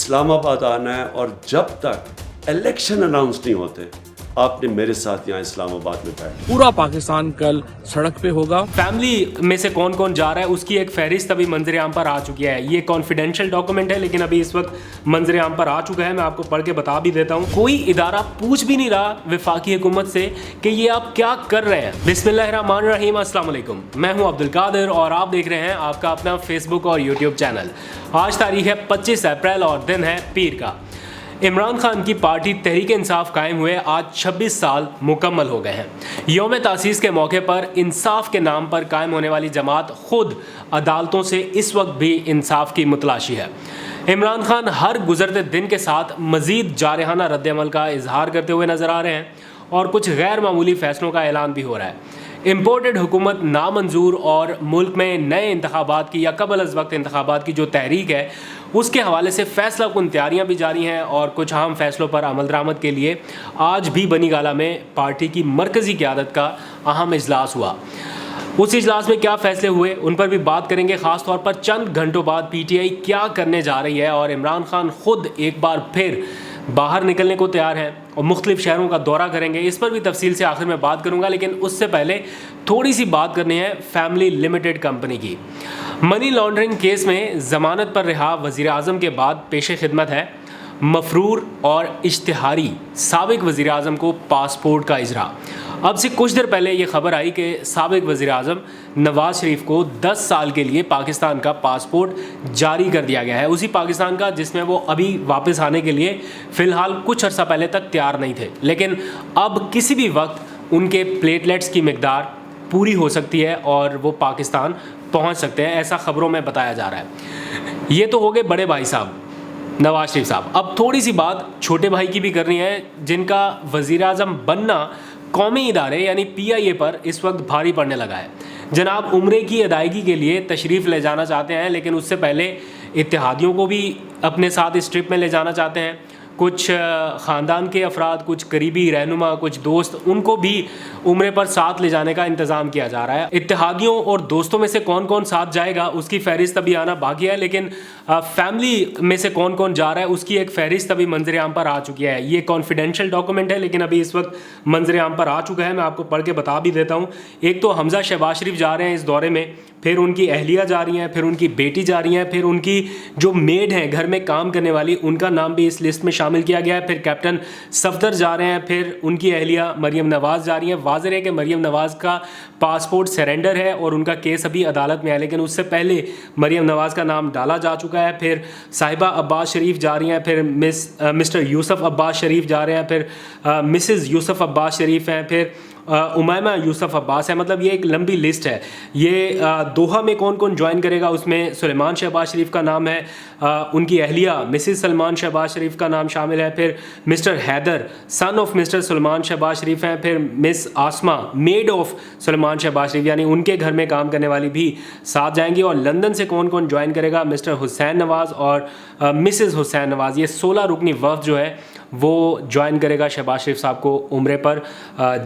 اسلام آباد آنا ہے اور جب تک الیکشن اناؤنس نہیں ہوتے آپ نے میرے ساتھ یہاں اسلام آباد میں بیٹھ پورا پاکستان کل سڑک پہ ہوگا. فیملی میں سے کون کون جا رہا ہے اس کی ایک فہرست ابھی منظر عام پر آ چکی ہے. یہ کانفیڈینشیل ڈاکومنٹ ہے لیکن ابھی اس وقت منظر عام پر آ چکا ہے. میں آپ کو پڑھ کے بتا بھی دیتا ہوں. کوئی ادارہ پوچھ بھی نہیں رہا وفاقی حکومت سے کہ یہ آپ کیا کر رہے ہیں. بسم اللہ الرحمن الرحیم. السلام علیکم, میں ہوں عبد القادر اور آپ دیکھ رہے ہیں آپ کا اپنا فیس بک اور یوٹیوب چینل. آج تاریخ ہے 25 اپریل اور دن ہے پیر کا. عمران خان کی پارٹی تحریک انصاف قائم ہوئے آج 26 سال مکمل ہو گئے ہیں. یوم تاسیس کے موقع پر انصاف کے نام پر قائم ہونے والی جماعت خود عدالتوں سے اس وقت بھی انصاف کی متلاشی ہے. عمران خان ہر گزرتے دن کے ساتھ مزید جارحانہ رد عمل کا اظہار کرتے ہوئے نظر آ رہے ہیں اور کچھ غیر معمولی فیصلوں کا اعلان بھی ہو رہا ہے. امپورٹڈ حکومت نامنظور اور ملک میں نئے انتخابات کی یا قبل از وقت انتخابات کی جو تحریک ہے اس کے حوالے سے فیصلہ کن تیاریاں بھی جاری ہیں اور کچھ اہم فیصلوں پر عمل درآمد کے لیے آج بھی بنی گالہ میں پارٹی کی مرکزی قیادت کا اہم اجلاس ہوا. اس اجلاس میں کیا فیصلے ہوئے ان پر بھی بات کریں گے, خاص طور پر چند گھنٹوں بعد پی ٹی آئی کیا کرنے جا رہی ہے اور عمران خان خود ایک بار پھر باہر نکلنے کو تیار ہیں اور مختلف شہروں کا دورہ کریں گے. اس پر بھی تفصیل سے آخر میں بات کروں گا, لیکن اس سے پہلے تھوڑی سی بات کرنی ہے فیملی لمیٹڈ کمپنی کی. منی لانڈرنگ کیس میں ضمانت پر رہا وزیر اعظم کے بعد پیش خدمت ہے مفرور اور اشتہاری سابق وزیر اعظم کو پاسپورٹ کا اجرا. اب سے کچھ دیر پہلے یہ خبر آئی کہ سابق وزیر اعظم نواز شریف کو 10 سال کے لیے پاکستان کا پاسپورٹ جاری کر دیا گیا ہے, اسی پاکستان کا جس میں وہ ابھی واپس آنے کے لیے فی الحال کچھ عرصہ پہلے تک تیار نہیں تھے, لیکن اب کسی بھی وقت ان کے پلیٹلیٹس کی مقدار پوری ہو سکتی ہے اور وہ پاکستان پہنچ سکتے ہیں, ایسا خبروں میں بتایا جا رہا ہے. یہ تو ہو گئے بڑے بھائی صاحب نواز شریف صاحب. اب تھوڑی سی بات چھوٹے بھائی کی بھی کرنی ہے جن کا وزیر اعظم بننا قومی ادارے یعنی پی آئی اے پر اس وقت بھاری پڑنے لگا ہے. جناب عمرے کی ادائیگی کے لیے تشریف لے جانا چاہتے ہیں, لیکن اس سے پہلے اتحادیوں کو بھی اپنے ساتھ اس ٹرپ میں لے جانا چاہتے ہیں. کچھ خاندان کے افراد, کچھ قریبی رہنما, کچھ دوست, ان کو بھی عمرے پر ساتھ لے جانے کا انتظام کیا جا رہا ہے. اتحادیوں اور دوستوں میں سے کون کون ساتھ جائے گا اس کی فہرست ابھی آنا باقی ہے, لیکن فیملی میں سے کون کون جا رہا ہے اس کی ایک فہرست ابھی منظر عام پر آ چکی ہے. یہ کانفیڈینشیل ڈاکومنٹ ہے لیکن ابھی اس وقت منظر عام پر آ چکا ہے. میں آپ کو پڑھ کے بتا بھی دیتا ہوں. ایک تو حمزہ شہباز شریف جا رہے ہیں اس دورے میں, پھر ان کی اہلیہ جا رہی ہیں, پھر ان کی بیٹی جا رہی ہیں, پھر ان کی جو میڈ ہیں گھر میں کام کرنے والی ان کا نام بھی اس لسٹ میں شامل کیا گیا ہے, پھر کیپٹن صفدر جا رہے ہیں, پھر ان کی اہلیہ مریم نواز جا رہی ہیں. واضح ہے کہ مریم نواز کا پاسپورٹ سرنڈر ہے اور ان کا کیس ابھی عدالت میں ہے, لیکن اس سے پہلے مریم نواز کا نام ڈالا جا چکا ہے. پھر صاحبہ عباس شریف جا رہی ہیں, پھر مسٹر یوسف عباس شریف جا رہے ہیں, پھر مسز یوسف عباس شریف ہیں, پھر امیمہ یوسف عباس ہے. مطلب یہ ایک لمبی لسٹ ہے. یہ دوحہ میں کون کون جوائن کرے گا اس میں سلیمان شہباز شریف کا نام ہے, ان کی اہلیہ مسز سلمان شہباز شریف کا نام شامل ہے, پھر mister Haider son of mister Salman Shahbaz Sharif ہیں, پھر miss Asma maid of Salman Shahbaz Sharif یعنی ان کے گھر میں کام کرنے والی بھی ساتھ جائیں گی. اور لندن سے کون کون جوائن کرے گا مسٹر حسین نواز اور مسز حسین نواز. یہ 16 رکنی وفد جو ہے وہ جوائن کرے گا شہباز شریف صاحب کو عمرے پر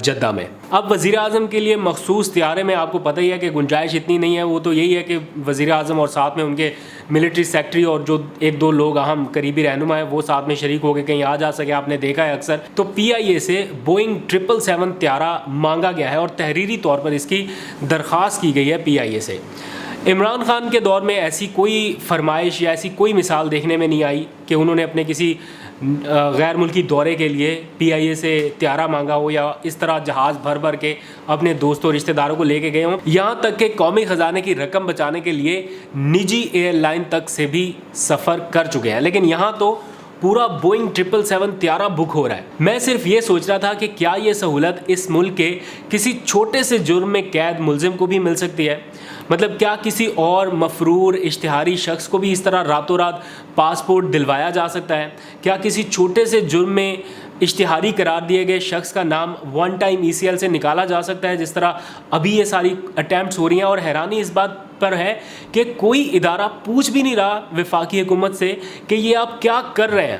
جدہ میں. اب وزیر اعظم کے لیے مخصوص طیارے میں آپ کو پتہ ہی ہے کہ گنجائش اتنی نہیں ہے. وہ تو یہی ہے کہ وزیر اعظم اور ساتھ میں ان کے ملٹری سیکٹری اور جو ایک دو لوگ اہم قریبی رہنما ہیں وہ ساتھ میں شریک ہو کے کہیں آ جا سکے. آپ نے دیکھا ہے اکثر تو پی آئی اے سے بوئنگ 777 طیارہ مانگا گیا ہے اور تحریری طور پر اس کی درخواست کی گئی ہے پی آئی اے سے. عمران خان کے دور میں ایسی کوئی فرمائش یا ایسی کوئی مثال دیکھنے میں نہیں آئی کہ انہوں نے اپنے کسی غیر ملکی دورے کے لیے پی آئی اے سے طیارہ مانگا ہو یا اس طرح جہاز بھر بھر کے اپنے دوستوں رشتہ داروں کو لے کے گئے ہوں. یہاں تک کہ قومی خزانے کی رقم بچانے کے لیے نجی ایئر لائن تک سے بھی سفر کر چکے ہیں, لیکن یہاں تو پورا بوئنگ 777 طیارہ بک ہو رہا ہے. میں صرف یہ سوچ رہا تھا کہ کیا یہ سہولت اس ملک کے کسی چھوٹے سے جرم میں قید ملزم کو بھی مل سکتی ہے. مطلب کیا کسی اور مفرور اشتہاری شخص کو بھی اس طرح راتوں رات پاسپورٹ دلوایا جا سکتا ہے؟ کیا کسی چھوٹے سے جرم میں اشتہاری قرار دیے گئے شخص کا نام ون ٹائم ای سی ایل سے نکالا جا سکتا ہے جس طرح ابھی یہ ساری اٹیمپٹس ہو رہی ہیں؟ اور حیرانی اس بات پر ہے کہ کوئی ادارہ پوچھ بھی نہیں رہا وفاقی حکومت سے کہ یہ آپ کیا کر رہے ہیں.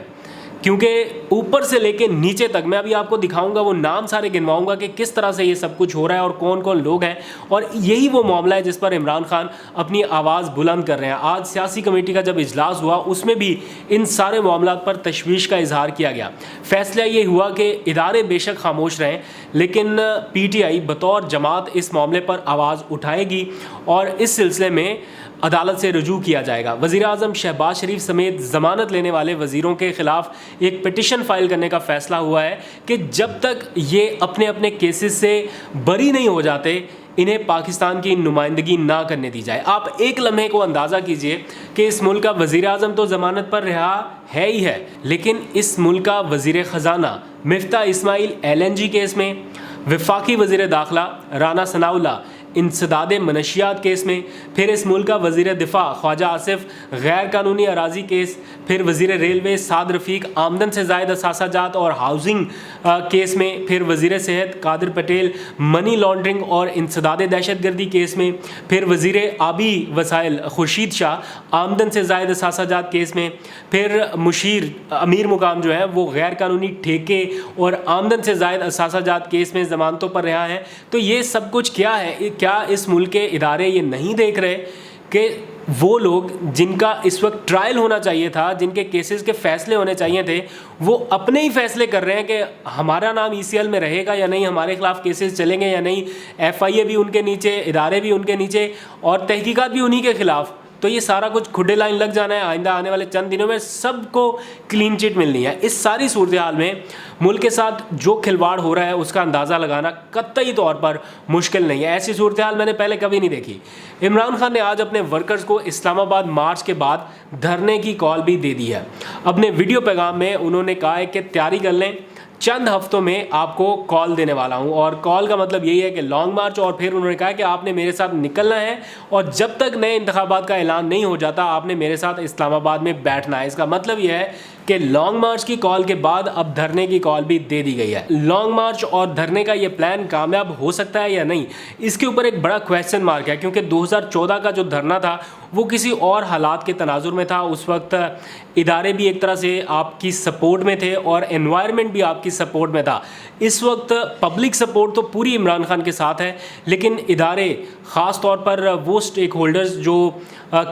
کیونکہ اوپر سے لے کے نیچے تک میں ابھی آپ کو دکھاؤں گا، وہ نام سارے گنواؤں گا کہ کس طرح سے یہ سب کچھ ہو رہا ہے اور کون کون لوگ ہیں، اور یہی وہ معاملہ ہے جس پر عمران خان اپنی آواز بلند کر رہے ہیں. آج سیاسی کمیٹی کا جب اجلاس ہوا اس میں بھی ان سارے معاملات پر تشویش کا اظہار کیا گیا. فیصلہ یہ ہوا کہ ادارے بے شک خاموش رہیں لیکن پی ٹی آئی بطور جماعت اس معاملے پر آواز اٹھائے گی اور اس سلسلے میں عدالت سے رجوع کیا جائے گا. وزیر اعظم شہباز شریف سمیت ضمانت لینے والے وزیروں کے خلاف ایک پٹیشن فائل کرنے کا فیصلہ ہوا ہے کہ جب تک یہ اپنے اپنے کیسز سے بری نہیں ہو جاتے انہیں پاکستان کی نمائندگی نہ کرنے دی جائے. آپ ایک لمحے کو اندازہ کیجئے کہ اس ملک کا وزیر اعظم تو ضمانت پر رہا ہے ہی ہے، لیکن اس ملک کا وزیر خزانہ مفتاح اسماعیل LNG کیس میں، وفاقی وزیر داخلہ رانا ثناء اللہ انسداد منشیات کیس میں، پھر اس ملک کا وزیر دفاع خواجہ آصف غیر قانونی اراضی کیس، پھر وزیر ریلوے سعد رفیق آمدن سے زائد اثاثہ جات اور ہاؤسنگ کیس میں، پھر وزیر صحت قادر پٹیل منی لانڈرنگ اور انسداد دہشت گردی کیس میں، پھر وزیر آبی وسائل خورشید شاہ آمدن سے زائد اثاثہ جات کیس میں، پھر مشیر امیر مقام جو ہے وہ غیر قانونی ٹھیکے اور آمدن سے زائد اثاثہ جات کیس میں ضمانتوں پر رہا ہے. تو یہ سب کچھ کیا ہے؟ کیا اس ملک کے ادارے یہ نہیں دیکھ رہے کہ وہ لوگ جن کا اس وقت ٹرائل ہونا چاہیے تھا، جن کے کیسز کے فیصلے ہونے چاہیے تھے، وہ اپنے ہی فیصلے کر رہے ہیں کہ ہمارا نام ECL میں رہے گا یا نہیں، ہمارے خلاف کیسز چلیں گے یا نہیں، FIA بھی ان کے نیچے، ادارے بھی ان کے نیچے اور تحقیقات بھی انہی کے خلاف. تو یہ سارا کچھ کھڈے لائن لگ جانا ہے. آئندہ آنے والے چند دنوں میں سب کو کلین چٹ ملنی ہے. اس ساری صورتحال میں ملک کے ساتھ جو کھلواڑ ہو رہا ہے اس کا اندازہ لگانا قطعی طور پر مشکل نہیں ہے. ایسی صورتحال میں نے پہلے کبھی نہیں دیکھی. عمران خان نے آج اپنے ورکرز کو اسلام آباد مارچ کے بعد دھرنے کی کال بھی دے دی ہے. اپنے ویڈیو پیغام میں انہوں نے کہا ہے کہ تیاری کر لیں، چند ہفتوں میں آپ کو کال دینے والا ہوں. اور کال کا مطلب یہی ہے کہ لانگ مارچ. اور پھر انہوں نے کہا کہ آپ نے میرے ساتھ نکلنا ہے اور جب تک نئے انتخابات کا اعلان نہیں ہو جاتا آپ نے میرے ساتھ اسلام آباد میں بیٹھنا ہے. اس کا مطلب یہ ہے کہ لانگ مارچ کی کال کے بعد اب دھرنے کی کال بھی دے دی گئی ہے. لانگ مارچ اور دھرنے کا یہ پلان کامیاب ہو سکتا ہے یا نہیں، اس کے اوپر ایک بڑا کویسچن مارک ہے، کیونکہ 2014 کا جو دھرنا تھا وہ کسی اور حالات کے تناظر میں تھا. اس وقت ادارے بھی ایک طرح سے آپ کی سپورٹ میں تھے اور انوائرمنٹ بھی آپ کی سپورٹ میں تھا. اس وقت پبلک سپورٹ تو پوری عمران خان کے ساتھ ہے، لیکن ادارے خاص طور پر وہ سٹیک ہولڈرز جو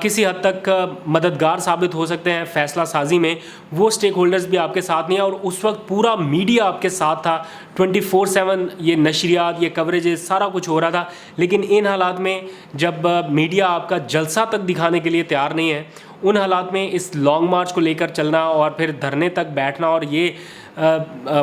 کسی حد تک مددگار ثابت ہو سکتے ہیں فیصلہ سازی میں، وہ سٹیک ہولڈرز بھی آپ کے ساتھ نہیں ہیں. اور اس وقت پورا میڈیا آپ کے ساتھ تھا، 24/7 یہ نشریات، یہ کوریجز، سارا کچھ ہو رہا تھا. لیکن ان حالات میں جب میڈیا آپ کا جلسہ تک دکھانے کے لیے تیار نہیں ہے، ان حالات میں اس لانگ مارچ کو لے کر چلنا اور پھر دھرنے تک بیٹھنا، اور یہ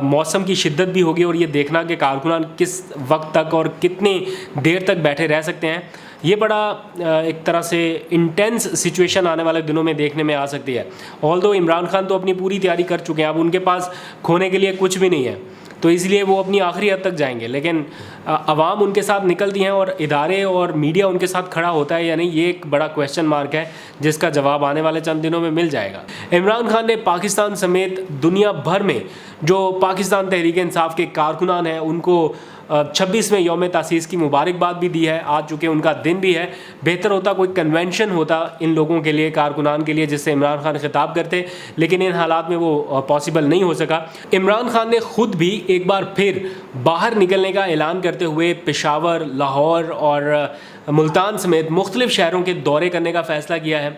موسم کی شدت بھی ہوگی اور یہ دیکھنا کہ کارکنان کس وقت تک اور کتنی دیر تک بیٹھے رہ سکتے ہیں، یہ بڑا ایک طرح سے انٹینس سچویشن آنے والے دنوں میں دیکھنے میں آ سکتی ہے. آلدو عمران خان تو اپنی پوری تیاری کر چکے ہیں، اب ان کے پاس کھونے کے لیے کچھ بھی نہیں ہے، تو اس لیے وہ اپنی آخری حد تک جائیں گے. لیکن عوام ان کے ساتھ نکلتی ہیں اور ادارے اور میڈیا ان کے ساتھ کھڑا ہوتا ہے یا نہیں، یہ ایک بڑا کویسچن مارک ہے جس کا جواب آنے والے چند دنوں میں مل جائے گا. عمران خان نے پاکستان سمیت دنیا بھر میں جو پاکستان تحریک انصاف کے کارکنان ہیں ان کو 26ویں یوم تاسیس کی مبارکباد بھی دی ہے. آج چونکہ ان کا دن بھی ہے، بہتر ہوتا کوئی کنونشن ہوتا ان لوگوں کے لیے، کارکنان کے لیے، جس سے عمران خان خطاب کرتے، لیکن ان حالات میں وہ پاسبل نہیں ہو سکا. عمران خان نے خود بھی ایک بار پھر باہر نکلنے کا اعلان کرتے ہوئے پشاور، لاہور اور ملتان سمیت مختلف شہروں کے دورے کرنے کا فیصلہ کیا ہے.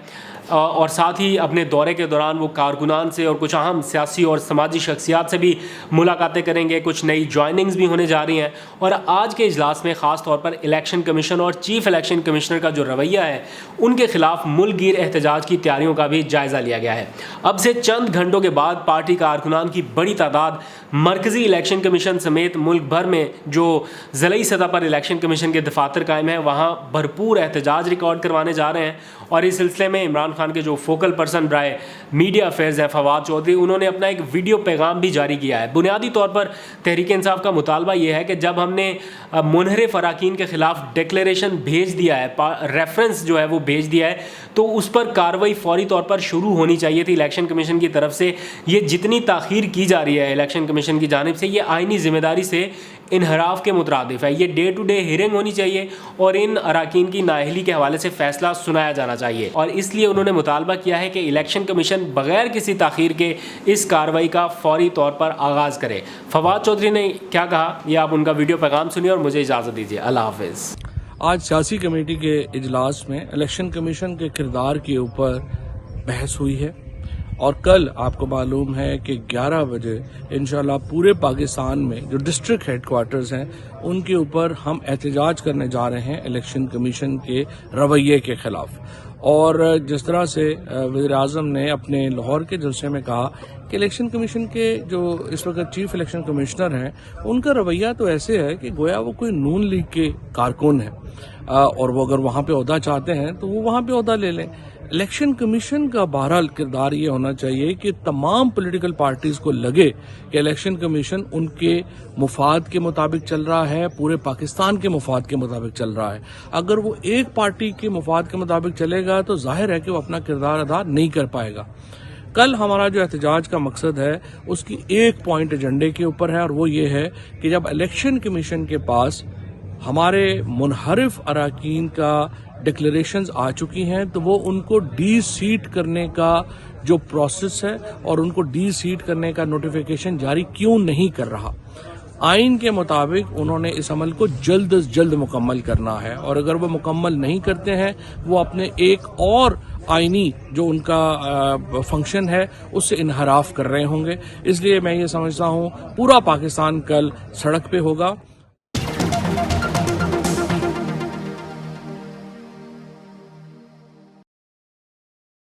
اور ساتھ ہی اپنے دورے کے دوران وہ کارکنان سے اور کچھ اہم سیاسی اور سماجی شخصیات سے بھی ملاقاتیں کریں گے. کچھ نئی جوائننگز بھی ہونے جا رہی ہیں. اور آج کے اجلاس میں خاص طور پر الیکشن کمیشن اور چیف الیکشن کمشنر کا جو رویہ ہے ان کے خلاف ملک گیر احتجاج کی تیاریوں کا بھی جائزہ لیا گیا ہے. اب سے چند گھنٹوں کے بعد پارٹی کارکنان کی بڑی تعداد مرکزی الیکشن کمیشن سمیت ملک بھر میں جو ضلعی سطح پر الیکشن کمیشن کے دفاتر قائم ہیں وہاں بھرپور احتجاج ریکارڈ کروانے جا رہے ہیں. اور اس سلسلے میں عمران خان کے جو فوکل پرسن برائے میڈیا افیئرز ہیں فواد چودھری، انہوں نے اپنا ایک ویڈیو پیغام بھی جاری کیا ہے. بنیادی طور پر تحریک انصاف کا مطالبہ یہ ہے کہ جب ہم نے منحرف اراکین کے خلاف ڈکلیریشن بھیج دیا ہے، ریفرنس جو ہے وہ بھیج دیا ہے، تو اس پر کارروائی فوری طور پر شروع ہونی چاہیے تھی الیکشن کمیشن کی طرف سے. یہ جتنی تاخیر کی جا رہی ہے الیکشن کمیشن کی جانب سے، یہ آئینی ذمہ داری سے انحراف کے مترادف ہے. یہ ڈے ٹو ڈے ہیئرنگ ہونی چاہیے اور ان اراکین کی نااہلی کے حوالے سے فیصلہ سنایا جانا چاہیے, اور اس لیے انہوں نے مطالبہ کیا ہے کہ الیکشن کمیشن بغیر کسی تاخیر کے اس کارروائی کا فوری طور پر آغاز کرے. فواد چودھری نے کیا کہا, یہ آپ ان کا ویڈیو پیغام سنیے اور مجھے اجازت دیجیے. اللہ حافظ. آج سیاسی کمیٹی کے اجلاس میں الیکشن کمیشن کے کردار کے اوپر بحث ہوئی ہے, اور کل آپ کو معلوم ہے کہ 11 بجے انشاءاللہ پورے پاکستان میں جو ڈسٹرکٹ ہیڈ کوارٹرز ہیں ان کے اوپر ہم احتجاج کرنے جا رہے ہیں الیکشن کمیشن کے رویے کے خلاف. اور جس طرح سے وزیر اعظم نے اپنے لاہور کے جلسے میں کہا کہ الیکشن کمیشن کے جو اس وقت چیف الیکشن کمشنر ہیں ان کا رویہ تو ایسے ہے کہ گویا وہ کوئی نون لیگ کے کارکن ہیں, اور وہ اگر وہاں پہ عہدہ چاہتے ہیں تو وہ وہاں پہ عہدہ لے لیں. الیکشن کمیشن کا بہرحال کردار یہ ہونا چاہیے کہ تمام پولیٹیکل پارٹیز کو لگے کہ الیکشن کمیشن ان کے مفاد کے مطابق چل رہا ہے, پورے پاکستان کے مفاد کے مطابق چل رہا ہے. اگر وہ ایک پارٹی کے مفاد کے مطابق چلے گا تو ظاہر ہے کہ وہ اپنا کردار ادا نہیں کر پائے گا. کل ہمارا جو احتجاج کا مقصد ہے اس کی ایک پوائنٹ ایجنڈے کے اوپر ہے, اور وہ یہ ہے کہ جب الیکشن کمیشن کے پاس ہمارے منحرف اراکین کا ڈکلیریشنز آ چکی ہیں تو وہ ان کو ڈی سیٹ کرنے کا جو پروسیس ہے اور ان کو ڈی سیٹ کرنے کا نوٹیفیکیشن جاری کیوں نہیں کر رہا. آئین کے مطابق انہوں نے اس عمل کو جلد از جلد مکمل کرنا ہے, اور اگر وہ مکمل نہیں کرتے ہیں وہ اپنے ایک اور آئینی جو ان کا فنکشن ہے اس سے انحراف کر رہے ہوں گے. اس لیے میں یہ سمجھتا ہوں پورا پاکستان کل سڑک پہ ہوگا.